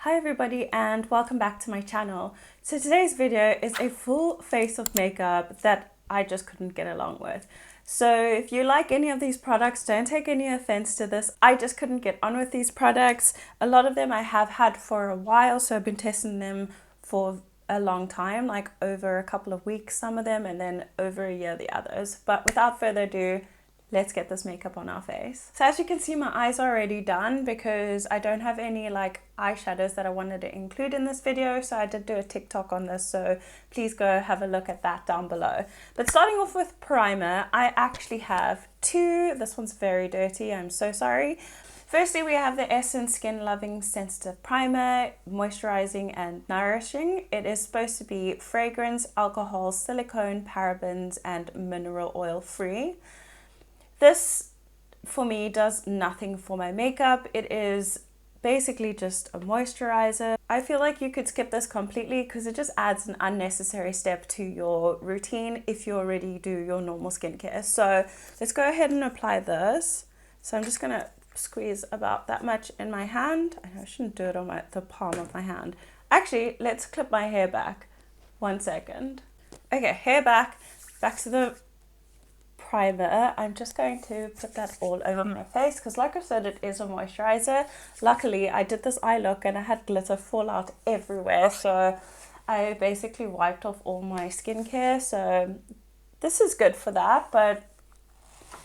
Hi everybody and welcome back to my channel. So today's video is a full face of makeup that I just couldn't get along with. So if you like any of these products, don't take any offense to this. I just couldn't get on with these products. A lot of them I have had for a while, so I've been testing them for a long time, like over a couple of weeks some of them, and then over a year the others. But without further ado, let's get this makeup on our face. So as you can see, my eyes are already done because I don't have any like eyeshadows that I wanted to include in this video. So I did do a TikTok on this, so please go have a look at that down below. But starting off with primer, I actually have two. This one's very dirty, I'm so sorry. Firstly, we have the Essence Skin Lovin Sensitive Primer, Moisturizing and Nourishing. It is supposed to be fragrance, alcohol, silicone, parabens and mineral oil free. This, for me, does nothing for my makeup. It is basically just a moisturizer. I feel like you could skip this completely because it just adds an unnecessary step to your routine if you already do your normal skincare. So let's go ahead and apply this. So I'm just going to squeeze about that much in my hand. I know I shouldn't do it on the palm of my hand. Actually, let's clip my hair back. 1 second. Okay, hair back to the primer. I'm just going to put that all over my face because, like I said, it is a moisturizer. Luckily, I did this eye look and I had glitter fall out everywhere, so I basically wiped off all my skincare. So this is good for that, but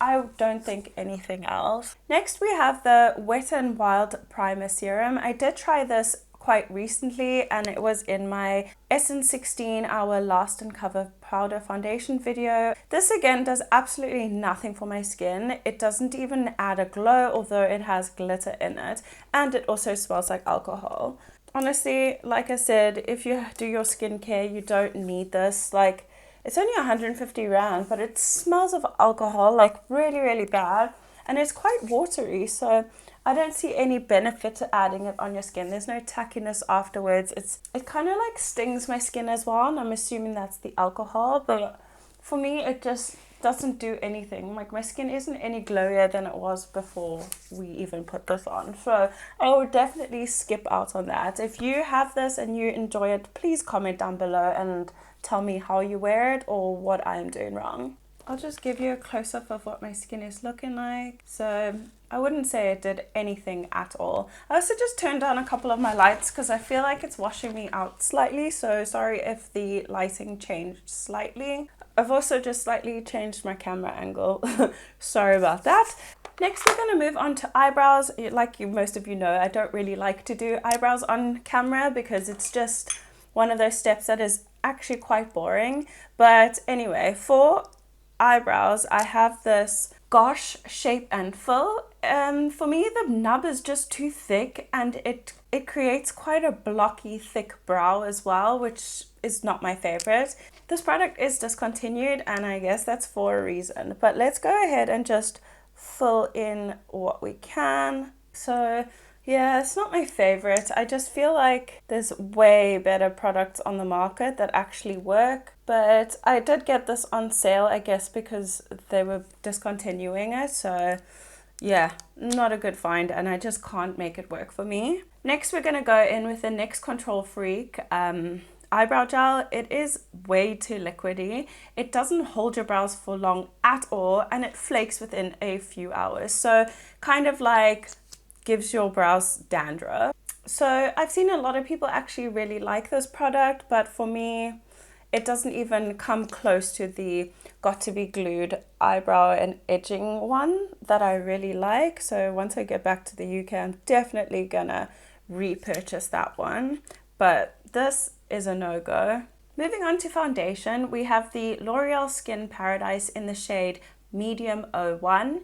I don't think anything else. Next, we have the Wet n Wild Primer Serum. I did try this quite recently and it was in my Essence 16 Hour Last and Cover Powder Foundation video. This again does absolutely nothing for my skin. It doesn't even add a glow, although it has glitter in it, and it also smells like alcohol. Honestly, like I said, if you do your skincare, you don't need this. Like, it's only 150 rand, but it smells of alcohol, like really bad, and it's quite watery, so I don't see any benefit to adding it on your skin. There's no tackiness afterwards. It kind of like stings my skin as well, and I'm assuming that's the alcohol, but for me it just doesn't do anything. Like, my skin isn't any glowier than it was before we even put this on, so I would definitely skip out on that. If you have this and you enjoy it, please comment down below and tell me how you wear it or what I'm doing wrong. I'll just give you a close-up of what my skin is looking like. So I wouldn't say it did anything at all. I also just turned down a couple of my lights because I feel like it's washing me out slightly, so sorry if the lighting changed slightly. I've also just slightly changed my camera angle. Sorry about that. Next, we're going to move on to eyebrows. Like most of you know, I don't really like to do eyebrows on camera because it's just one of those steps that is actually quite boring. But anyway, for eyebrows, I have this Gosh Shape and Fill. For me, the nub is just too thick and it creates quite a blocky, thick brow as well, which is not my favorite. This product is discontinued and I guess that's for a reason. But let's go ahead and just fill in what we can. So yeah, it's not my favorite. I just feel like there's way better products on the market that actually work. But I did get this on sale, I guess, because they were discontinuing it. So yeah, not a good find, and I just can't make it work for me. Next, we're going to go in with the NYX Control Freak eyebrow gel. It is way too liquidy. It doesn't hold your brows for long at all, and it flakes within a few hours. So kind of like gives your brows dandruff. So I've seen a lot of people actually really like this product, but for me, it doesn't even come close to the Got to Be Glued eyebrow and edging one that I really like. So once I get back to the UK, I'm definitely gonna repurchase that one. But this is a no-go. Moving on to foundation, we have the L'Oreal Skin Paradise in the shade Medium 01.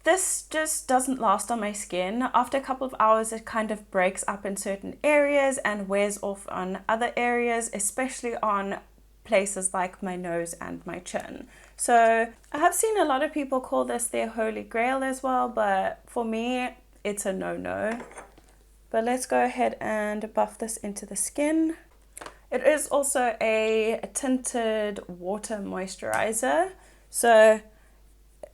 This just doesn't last on my skin. After a couple of hours, it kind of breaks up in certain areas and wears off on other areas, especially on places like my nose and my chin. So I have seen a lot of people call this their holy grail as well, but for me, it's a no-no. But let's go ahead and buff this into the skin. It is also a tinted water moisturizer. So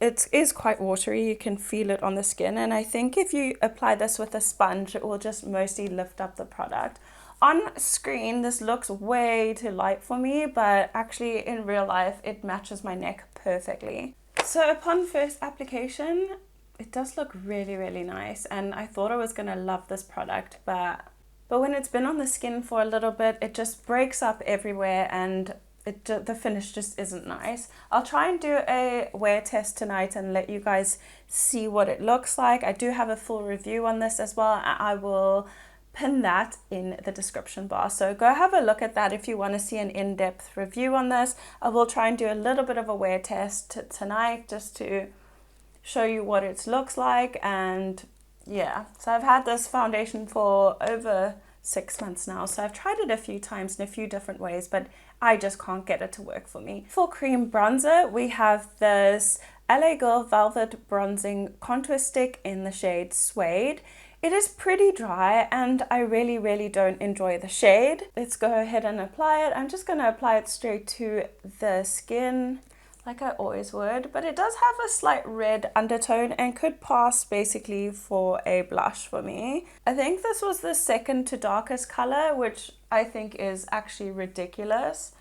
it is quite watery. You can feel it on the skin, and I think if you apply this with a sponge, it will just mostly lift up the product. On screen, this looks way too light for me, but actually in real life, it matches my neck perfectly. So upon first application, it does look really, really nice, and I thought I was gonna love this product, but when it's been on the skin for a little bit, it just breaks up everywhere, and the finish just isn't nice. I'll try and do a wear test tonight and let you guys see what it looks like. I do have a full review on this as well. I will pin that in the description bar, so go have a look at that if you want to see an in-depth review on this. I will try and do a little bit of a wear test tonight just to show you what it looks like. And yeah, so I've had this foundation for over 6 months now, so I've tried it a few times in a few different ways, but I just can't get it to work for me. For cream bronzer, we have this LA Girl Velvet Bronzing Contour Stick in the shade Suede. It is pretty dry, and I really, really don't enjoy the shade. Let's go ahead and apply it. I'm just going to apply it straight to the skin, like I always would, but it does have a slight red undertone and could pass basically for a blush for me. I think this was the second to darkest color, which I think is actually ridiculous,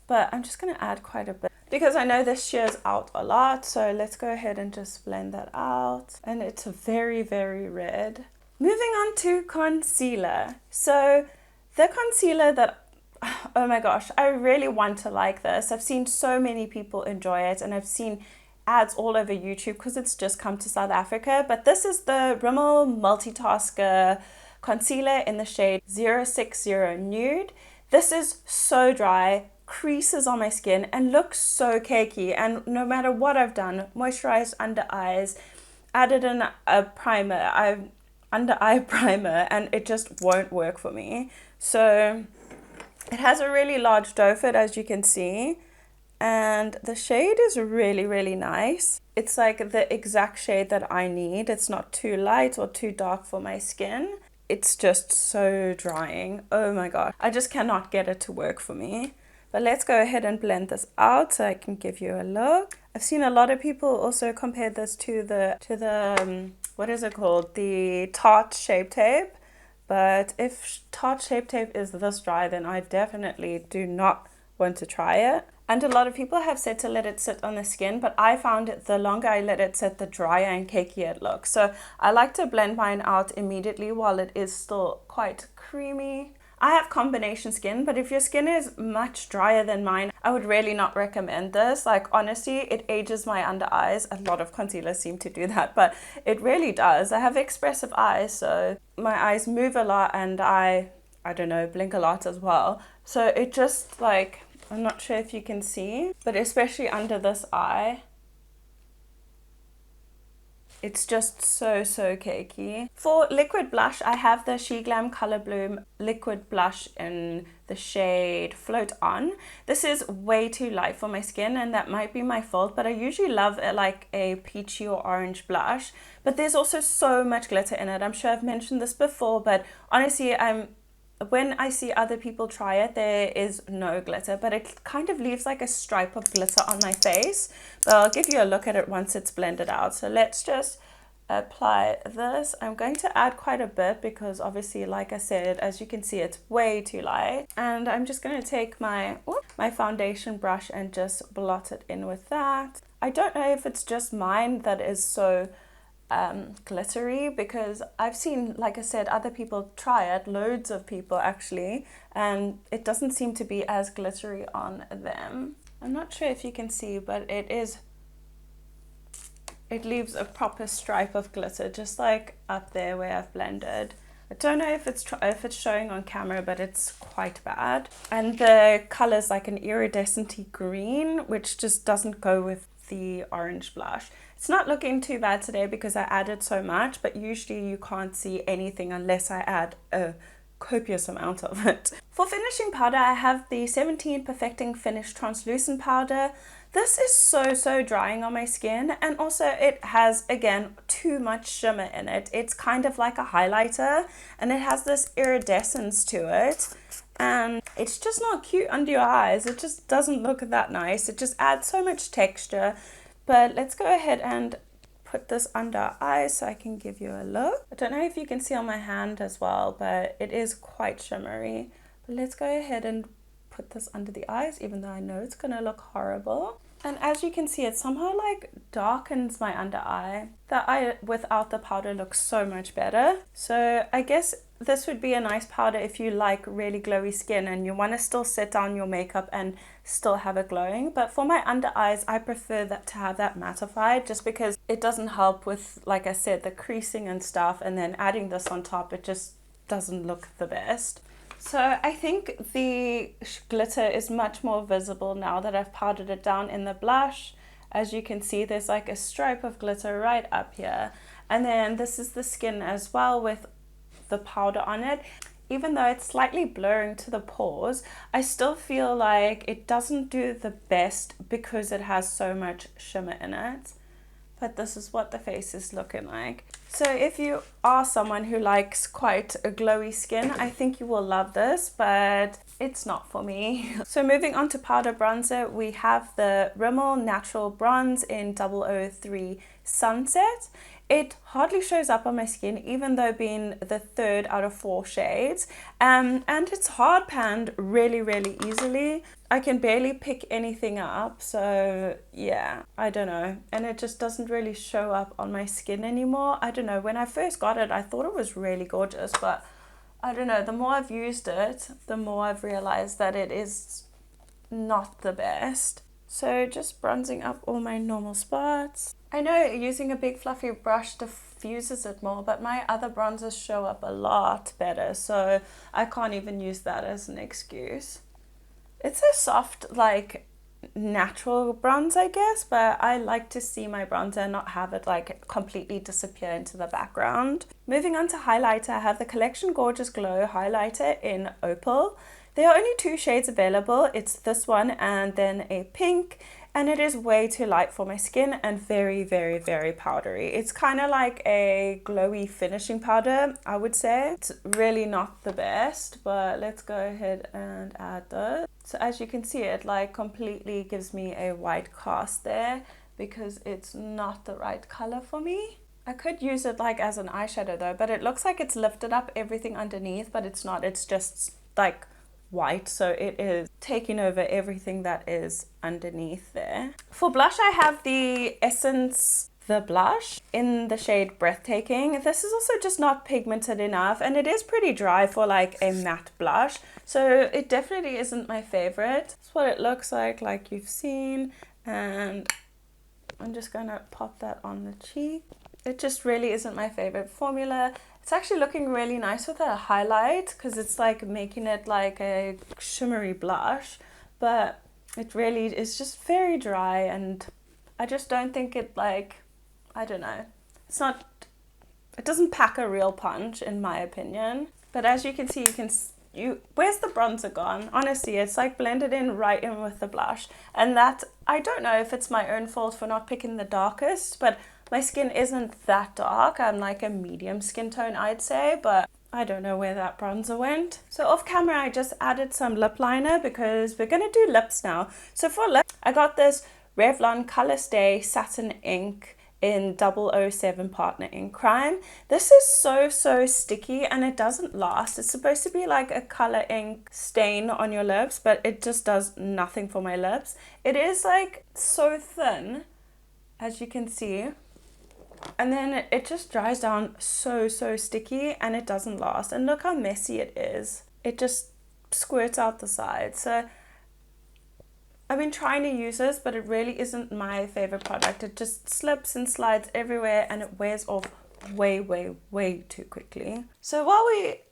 but I'm just going to add quite a bit because I know this shears out a lot. So let's go ahead and just blend that out, and it's very, very red. Moving on to concealer. So the concealer that, oh my gosh, I really want to like this. I've seen so many people enjoy it, and I've seen ads all over YouTube because it's just come to South Africa. But this is the Rimmel Multitasker Concealer in the shade 060 Nude. This is so dry, creases on my skin, and looks so cakey. And no matter what I've done, moisturized under eyes, added in a primer, under eye primer, and it just won't work for me. So it has a really large doe foot, as you can see, and the shade is really, really nice. It's like the exact shade that I need. It's not too light or too dark for my skin. It's just so drying. Oh my god, I just cannot get it to work for me. But let's go ahead and blend this out so I can give you a look. I've seen a lot of people also compare this to the what is it called? The Tarte Shape Tape. But if Tarte Shape Tape is this dry, then I definitely do not want to try it. And a lot of people have said to let it sit on the skin, but I found it, the longer I let it sit, the drier and cakier it looks. So I like to blend mine out immediately while it is still quite creamy. I have combination skin, but if your skin is much drier than mine, I would really not recommend this. Like, honestly, it ages my under eyes. A lot of concealers seem to do that, but it really does. I have expressive eyes, so my eyes move a lot, and I don't know, blink a lot as well. So it just, like, I'm not sure if you can see, but especially under this eye, it's just so cakey. For liquid blush, I have the She Glam Color Bloom liquid blush in the shade Float On. This is way too light for my skin, and that might be my fault, but I usually love like a peachy or orange blush, but there's also so much glitter in it. I'm sure I've mentioned this before, but honestly, when I see other people try it, there is no glitter, but it kind of leaves like a stripe of glitter on my face. But I'll give you a look at it once it's blended out. So let's just apply this. I'm going to add quite a bit because obviously, like I said, as you can see, it's way too light. And I'm just going to take my foundation brush and just blot it in with that. I don't know if it's just mine that is so glittery, because I've seen, like I said, other people try it, loads of people actually, and it doesn't seem to be as glittery on them. I'm not sure if you can see, but it leaves a proper stripe of glitter just like up there where I've blended. I don't know if it's showing on camera, but it's quite bad. And the color's like an iridescent green, which just doesn't go with the orange blush. It's not looking too bad today because I added so much, but usually you can't see anything unless I add a copious amount of it. For finishing powder, I have the 17 Perfecting Finish Translucent Powder. This is so drying on my skin, and also it has, again, too much shimmer in it. It's kind of like a highlighter, and it has this iridescence to it, and it's just not cute under your eyes. It just doesn't look that nice. It just adds so much texture, But let's go ahead and put this under our eyes so I can give you a look. I don't know if you can see on my hand as well, but it is quite shimmery. But let's go ahead and put this under the eyes, even though I know it's gonna look horrible. And as you can see, it somehow like darkens my under eye. The eye without the powder looks so much better. So I guess this would be a nice powder if you like really glowy skin and you want to still set down your makeup and still have it glowing. But for my under eyes, I prefer that to have that mattified, just because it doesn't help with, like I said, the creasing and stuff. And then adding this on top, it just doesn't look the best. So I think the glitter is much more visible now that I've powdered it down in the blush. As you can see, there's like a stripe of glitter right up here. And then this is the skin as well with the powder on it. Even though it's slightly blurring to the pores, I still feel like it doesn't do the best because it has so much shimmer in it. But this is what the face is looking like. So if you are someone who likes quite a glowy skin, I think you will love this, but it's not for me. So moving on to powder bronzer, we have the Rimmel Natural Bronze in 003 Sunset. It hardly shows up on my skin, even though being the 3rd out of 4 shades. And it's hard panned really, really easily. I can barely pick anything up, so yeah, I don't know. And it just doesn't really show up on my skin anymore. I don't know, when I first got it, I thought it was really gorgeous, but I don't know, the more I've used it, the more I've realized that it is not the best. So just bronzing up all my normal spots. I know using a big fluffy brush diffuses it more, but my other bronzers show up a lot better, so I can't even use that as an excuse. It's a soft, like, natural bronze, I guess, but I like to see my bronzer and not have it like completely disappear into the background. Moving on to highlighter, I have the Collection Gorgeous Glow highlighter in Opal. There are only 2 shades available. It's this one and then a pink, and it is way too light for my skin and very, very, very powdery. It's kind of like a glowy finishing powder, I would say. It's really not the best, but let's go ahead and add those. So as you can see, it like completely gives me a white cast there because it's not the right color for me. I could use it like as an eyeshadow though, but it looks like it's lifted up everything underneath, but it's not. It's just like white, so it is taking over everything that is underneath there. For blush, I have the Essence the blush in the shade Breathtaking. This is also just not pigmented enough, and it is pretty dry for like a matte blush, so it definitely isn't my favorite. That's what it looks like you've seen, and I'm just gonna pop that on the cheek. It just really isn't my favorite formula. It's actually looking really nice with a highlight because it's like making it like a shimmery blush, but it really is just very dry, and I just don't think it, like, I don't know. It doesn't pack a real punch in my opinion. But as you can see, where's the bronzer gone? Honestly, it's like blended in right in with the blush, and that, I don't know if it's my own fault for not picking the darkest, but my skin isn't that dark. I'm like a medium skin tone, I'd say, but I don't know where that bronzer went. So off camera, I just added some lip liner because we're gonna do lips now. So for lips, I got this Revlon Color Stay Satin Ink in 007 Partner in Crime. This is so sticky and it doesn't last. It's supposed to be like a color ink stain on your lips, but it just does nothing for my lips. It is like so thin, as you can see. And then it just dries down so sticky and it doesn't last. And look how messy it is. It just squirts out the sides. So I've been trying to use this, but it really isn't my favorite product. It just slips and slides everywhere and it wears off way too quickly. So while we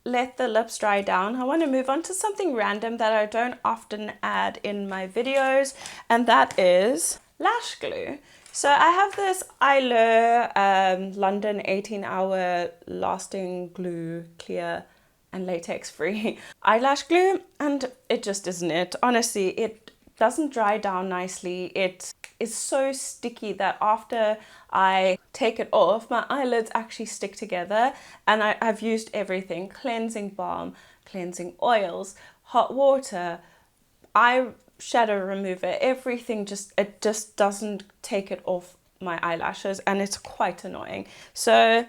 let the lips dry down, I want to move on to something random that I don't often add in my videos, and that is lash glue. So I have this Eylure London 18-hour lasting glue, clear and latex free eyelash glue, and it just isn't it. Honestly, it doesn't dry down nicely. It is so sticky that after I take it off, my eyelids actually stick together, and I've used everything: cleansing balm, cleansing oils, hot water, eye shadow remover, everything it just doesn't take it off my eyelashes, and it's quite annoying. So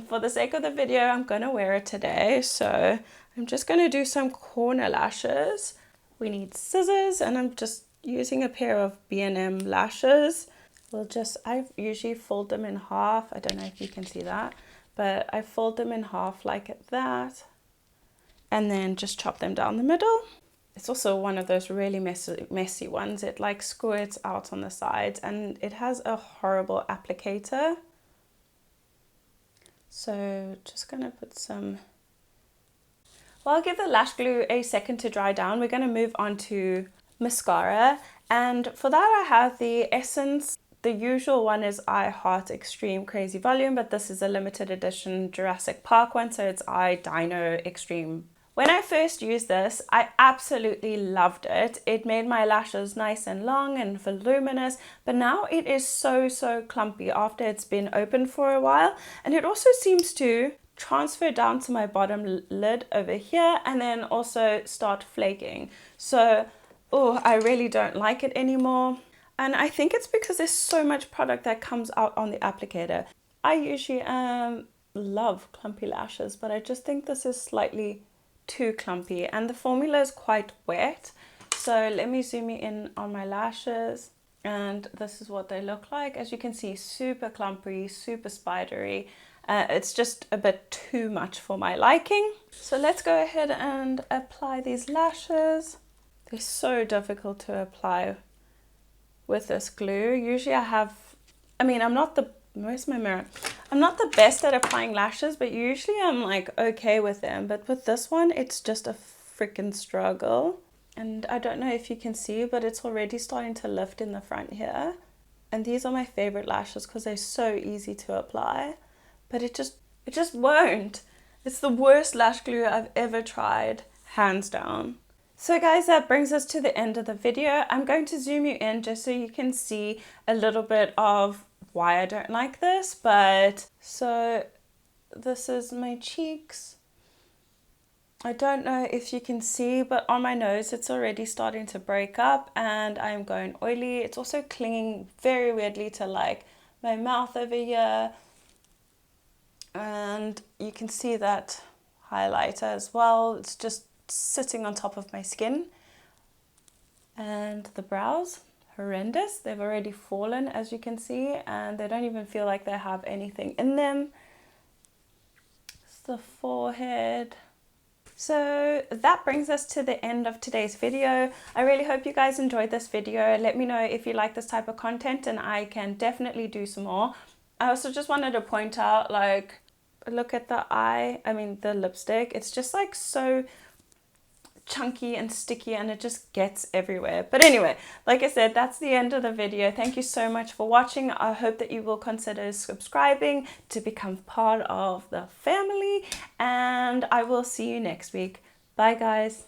for the sake of the video, I'm gonna wear it today. So I'm just gonna do some corner lashes. We need scissors, and I'm just using a pair of B&M lashes. I usually fold them in half. I don't know if you can see that, but I fold them in half like that, and then just chop them down the middle. It's also one of those really messy ones. It like squirts out on the sides, and it has a horrible applicator. So just gonna put some, well, I'll give the lash glue a second to dry down. We're gonna move on to mascara, and for that I have the Essence. The usual one is I Heart Extreme Crazy Volume, but this is a limited edition Jurassic Park one, so it's I Dino Extreme. When I first used this, I absolutely loved it. It made my lashes nice and long and voluminous, but now it is so clumpy after it's been open for a while. And it also seems to transfer down to my bottom lid over here, and then also start flaking. So, I really don't like it anymore. And I think it's because there's so much product that comes out on the applicator. I usually love clumpy lashes, but I just think this is slightly too clumpy, and the formula is quite wet. So let me zoom in on my lashes, and this is what they look like. As you can see, super clumpy, super spidery. It's just a bit too much for my liking. So let's go ahead and apply these lashes. They're so difficult to apply with this glue. Usually I'm not the, where's my mirror? I'm not the best at applying lashes, but usually I'm like okay with them. But with this one, it's just a freaking struggle. And I don't know if you can see, but it's already starting to lift in the front here. And these are my favorite lashes because they're so easy to apply. But it just won't. It's the worst lash glue I've ever tried, hands down. So guys, that brings us to the end of the video. I'm going to zoom you in just so you can see a little bit of why I don't like this. But so this is my cheeks. I don't know if you can see, but on my nose it's already starting to break up and I'm going oily. It's also clinging very weirdly to like my mouth over here, and you can see that highlighter as well. It's just sitting on top of my skin. And the brows, horrendous. They've already fallen, as you can see, and they don't even feel like they have anything in them. It's the forehead. So that brings us to the end of today's video. I really hope you guys enjoyed this video. Let me know if you like this type of content, and I can definitely do some more. I also just wanted to point out, like, look at the lipstick. It's just like so chunky and sticky, and it just gets everywhere. But anyway, like I said, that's the end of the video. Thank you so much for watching. I hope that you will consider subscribing to become part of the family, and I will see you next week. Bye guys.